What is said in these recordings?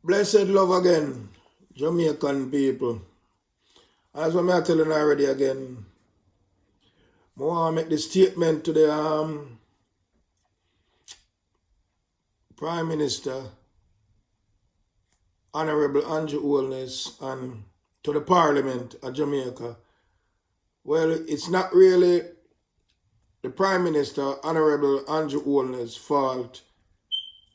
Blessed love again, Jamaican people. As what I'm telling you already again, I want to make the statement to the Prime Minister, Honorable Andrew Holness, and to the Parliament of Jamaica. Well, it's not really the Prime Minister, Honorable Andrew Holness' fault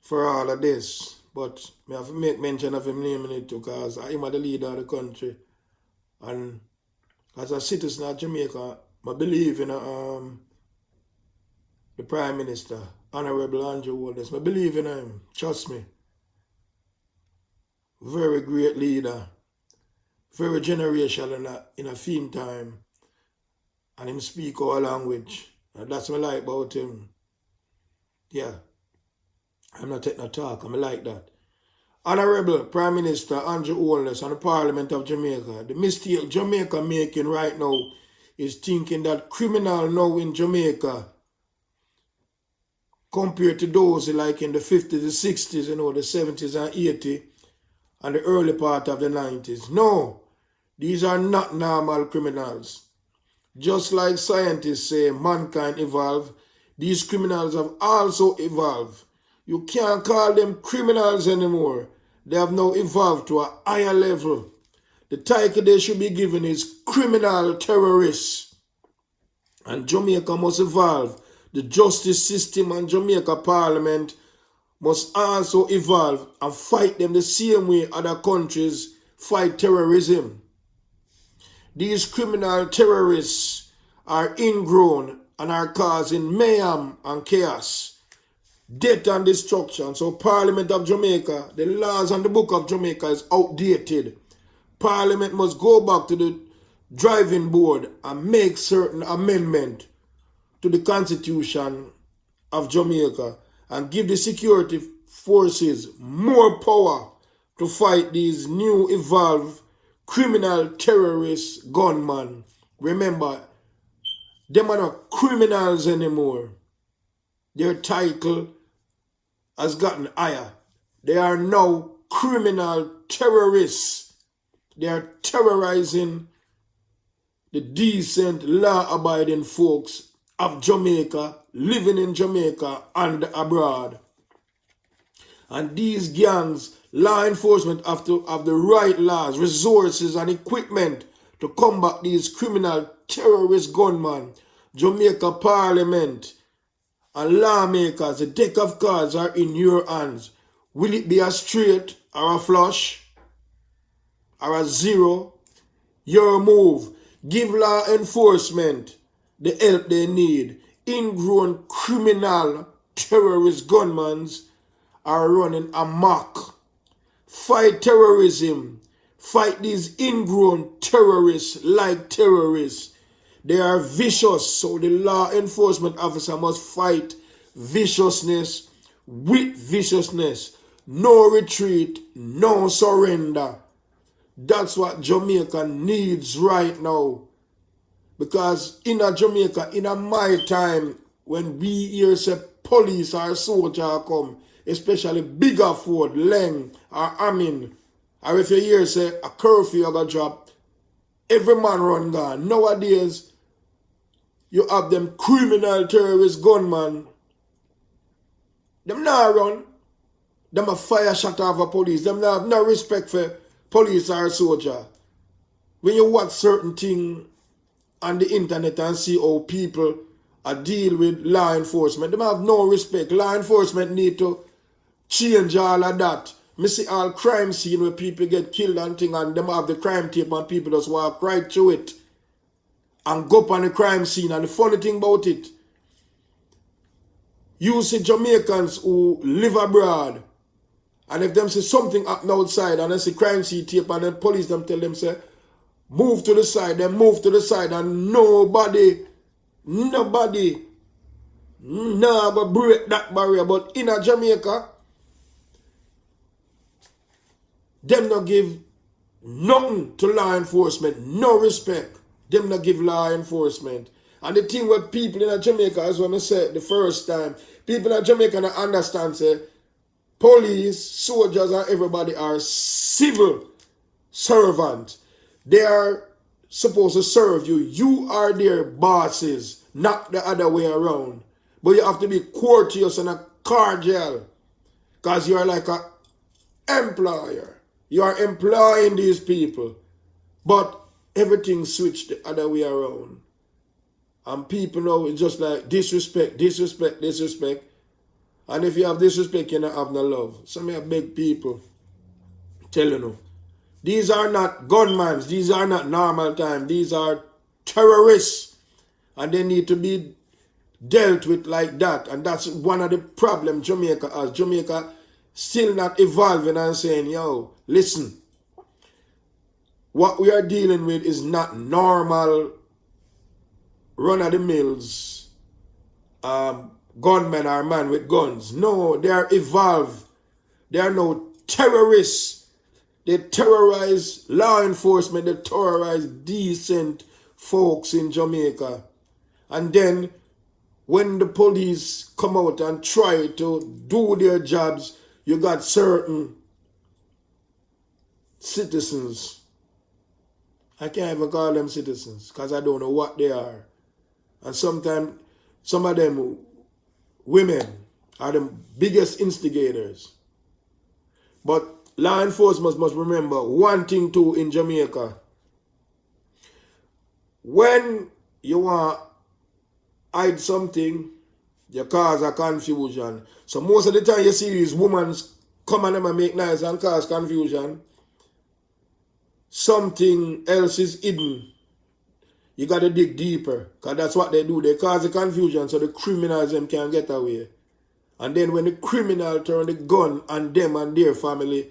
for all of this. But I have to make mention of him name in it too, because I'm the leader of the country. And as a citizen of Jamaica, I believe in the Prime Minister, Honorable Andrew Holness. I believe in him. Trust me. Very great leader. Very generational in a theme time. And him speak our language. And that's what I like about him. Yeah. I'm not taking no talk. I'm like that. Honorable Prime Minister Andrew Holness and the Parliament of Jamaica. The mistake Jamaica making right now is thinking that criminal now in Jamaica compared to those like in the 50s, the 60s, the 70s and 80s and the early part of the 90s. No, these are not normal criminals. Just like scientists say mankind evolved, these criminals have also evolved. You can't call them criminals anymore. They have now evolved to a higher level. The title they should be given is criminal terrorists. And Jamaica must evolve. The justice system and Jamaica Parliament must also evolve and fight them the same way other countries fight terrorism. These criminal terrorists are ingrown and are causing mayhem and chaos, death and destruction. So Parliament of Jamaica, the laws and the book of Jamaica is outdated. Parliament must go back to the driving board and make certain amendment to the Constitution of Jamaica and give the security forces more power to fight these new evolved criminal terrorist gunmen. Remember, them are not criminals anymore. Their title has gotten higher. They are now criminal terrorists. They are terrorizing the decent, law-abiding folks of Jamaica, living in Jamaica and abroad. And these gangs, law enforcement have to have the right laws, resources and equipment to combat these criminal terrorist gunmen. Jamaica Parliament and lawmakers, the deck of cards are in your hands. Will it be a straight or a flush or a zero? Your move. Give law enforcement the help they need. Ingrown criminal terrorist gunmen are running amok. Fight terrorism. Fight these ingrown terrorists like terrorists. They are vicious, so the law enforcement officer must fight viciousness with viciousness. No retreat, no surrender. That's what Jamaica needs right now. Because in a Jamaica, in a my time, when we hear say police or soldier come, especially bigger Ford, Leng or Amin, or if you hear say a curfew got drop, every man run gone. Nowadays, you have them criminal terrorist gunmen. Them not run. Them a fire shot off a police. Them not have no respect for police or soldier. When you watch certain things on the internet and see how people deal with law enforcement, them have no respect. Law enforcement need to change all of that. Me see all crime scene where people get killed and thing and them have the crime tape and people just walk right through it and go up on the crime scene. And the funny thing about it, you see Jamaicans who live abroad, and if them see something happen outside and they see crime scene tape and then police them tell them say, move to the side, then move to the side, and nobody nah go break that barrier. But in a Jamaica, them not give nothing to law enforcement, no respect. Them not give law enforcement. And the thing with people in Jamaica, as when I said the first time, people in Jamaica don't understand, say, police, soldiers, and everybody are civil servants. They are supposed to serve you. You are their bosses, not the other way around. But you have to be courteous and a cordial, because you are like an employer. You are employing these people. But everything switched the other way around. And people know it's just like disrespect, disrespect, disrespect. And if you have disrespect, you don't have no love. Some of big people telling you, these are not gunmen, these are not normal time, these are terrorists. And they need to be dealt with like that. And that's one of the problems Jamaica has. Jamaica still not evolving and saying, yo, listen, what we are dealing with is not normal run-of-the-mills gunmen or man with guns. No, they are evolved. They are now terrorists. They terrorize law enforcement. They terrorize decent folks in Jamaica. And then when the police come out and try to do their jobs, you got certain citizens. I can't even call them citizens because I don't know what they are. And sometimes some of them women are the biggest instigators. But law enforcement must remember one thing too in Jamaica. When you want to hide something, you cause a confusion. So most of the time you see these women come and make noise and cause confusion. Something else is hidden. You got to dig deeper, because that's what they do. They cause the confusion so the criminals them can get away. And then when the criminal turn the gun on them and their family,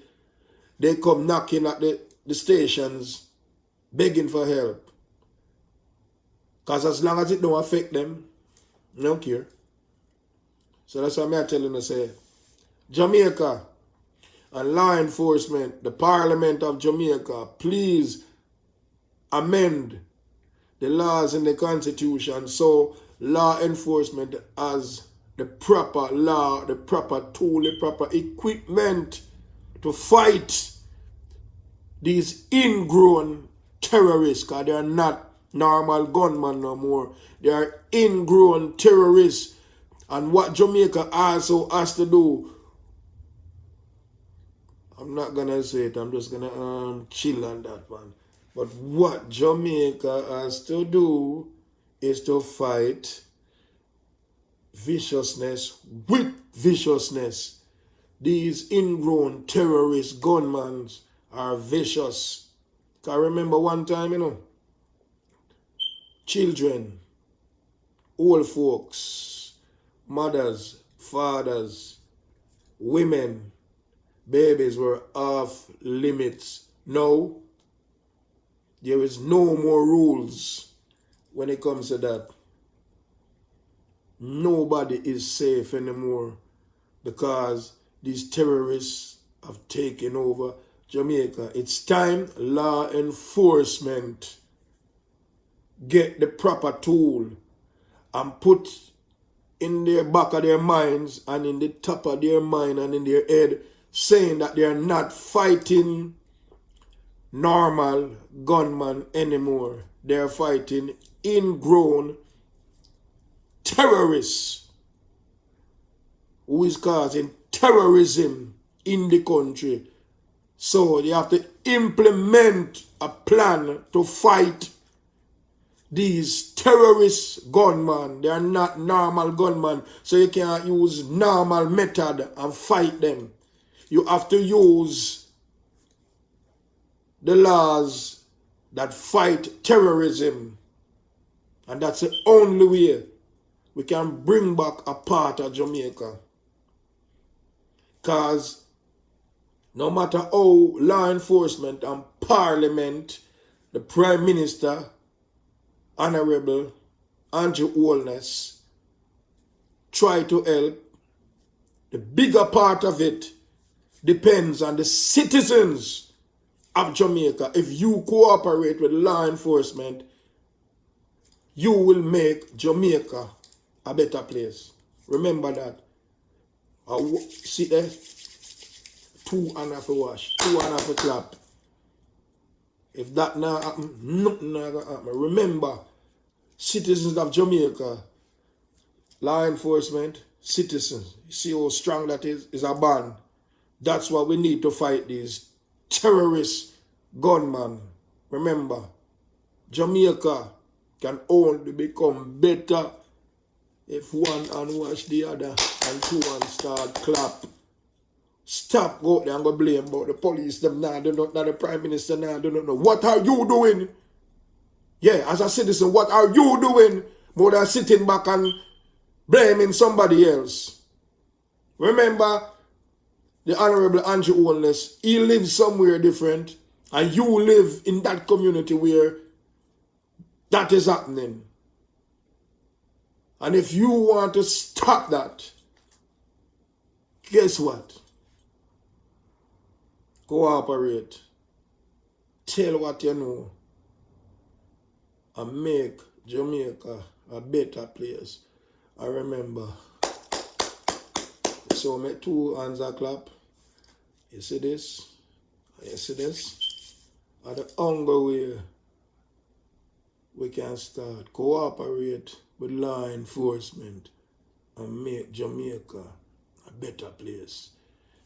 they come knocking at the stations, begging for help. Because as long as it don't affect them, they don't care. So that's what I'm telling you, say, Jamaica and law enforcement, the Parliament of Jamaica, please amend the laws in the Constitution so law enforcement has the proper law, the proper tool, the proper equipment to fight these ingrown terrorists, because they are not normal gunmen no more. They are ingrown terrorists. And what Jamaica also has to do, I'm not going to say it, I'm just going to chill on that one. But what Jamaica has to do is to fight viciousness with viciousness. These ingrown terrorist gunmen are vicious. I remember one time, children, old folks, mothers, fathers, women, babies were off limits. No, there is no more rules when it comes to that. Nobody is safe anymore because these terrorists have taken over Jamaica. It's time law enforcement get the proper tool and put in their back of their minds and in the top of their mind and in their head saying that they are not fighting normal gunmen anymore. They are fighting ingrown terrorists who is causing terrorism in the country. So they have to implement a plan to fight these terrorist gunmen. They are not normal gunmen, so you can't use normal method and fight them. You have to use the laws that fight terrorism. And that's the only way we can bring back a part of Jamaica. Because no matter how law enforcement and parliament, the Prime Minister, Honorable Andrew Holness, try to help, the bigger part of it depends on the citizens of Jamaica. If you cooperate with law enforcement, you will make Jamaica a better place. Remember that. See there? 2 and have to wash, 2 and have to clap. If that not happen, nothing not gonna happen. Remember, citizens of Jamaica, law enforcement, citizens, you see how strong that is a band. That's why we need to fight these terrorist gunmen. Remember, Jamaica can only become better if one hand wash the other and 2 hands start clap. Stop go out there and go blame about the police, them now, do not know the Prime Minister now, do not know. What are you doing? Yeah, as a citizen, what are you doing? More than sitting back and blaming somebody else. Remember, the Honorable Andrew Holness, he lives somewhere different, and you live in that community where that is happening. And if you want to stop that, guess what? Cooperate. Tell what you know. And make Jamaica a better place. I remember. So make 2 hands a clap. You see this? You see this? At the hunger way we can start. Cooperate with law enforcement and make Jamaica a better place.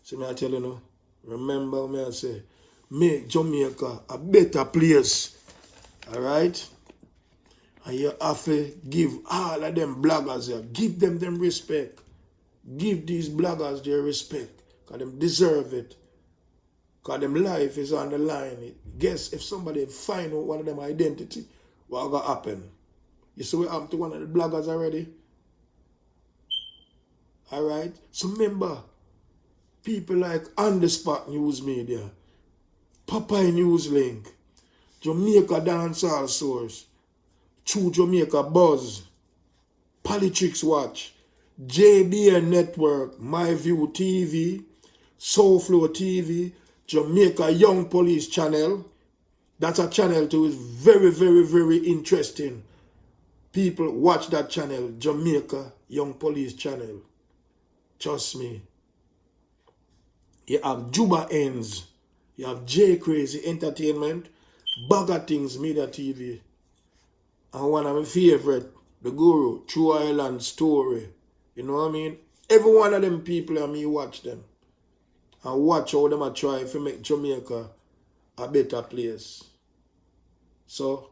See me I tell you now, remember me I say, make Jamaica a better place. Alright? And you have to give all of them bloggers here, give them respect. Give these bloggers their respect. Because them deserve it. Because them life is on the line. Guess if somebody find out one of them identity, what gonna happen? You see what happened to one of the bloggers already? Alright? So remember, people like On The Spot News Media, Popeye News Link, Jamaica Dancehall Source, True Jamaica Buzz, Politics Watch, JBN Network, My View TV, Soulflow TV, Jamaica Young Police Channel. That's a channel too. It's very, very, very interesting. People watch that channel, Jamaica Young Police Channel. Trust me. You have Juba Ends. You have J Crazy Entertainment, Bagger Things Media TV. And one of my favorite, The Guru, True Island Story. You know what I mean? Every one of them people and me watch them. And watch how them are try to make Jamaica a better place. So,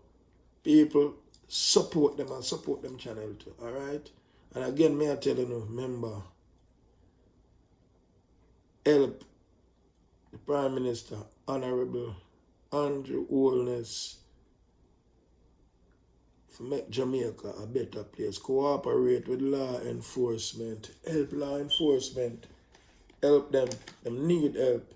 people, support them and support them channel too. Alright? And again, may I tell you, remember, help the Prime Minister, Honorable Andrew Holness, to make Jamaica a better place. Cooperate with law enforcement. Help law enforcement. Help them. Them need help.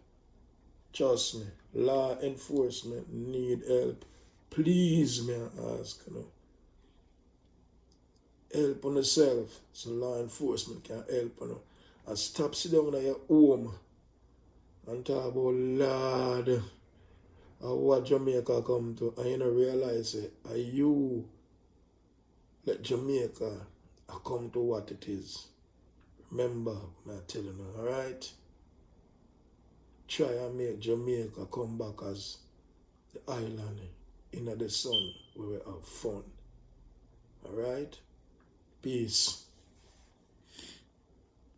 Trust me. Law enforcement need help. Please, me I ask you. Help on yourself so law enforcement can help you. And stop sitting down at your home and talk about Lord and what Jamaica come to. And you don't realize it. Are you let Jamaica come to what it is? Remember, I'm telling you, alright? Try and make Jamaica come back as the island in the sun where we have fun. Alright? Peace.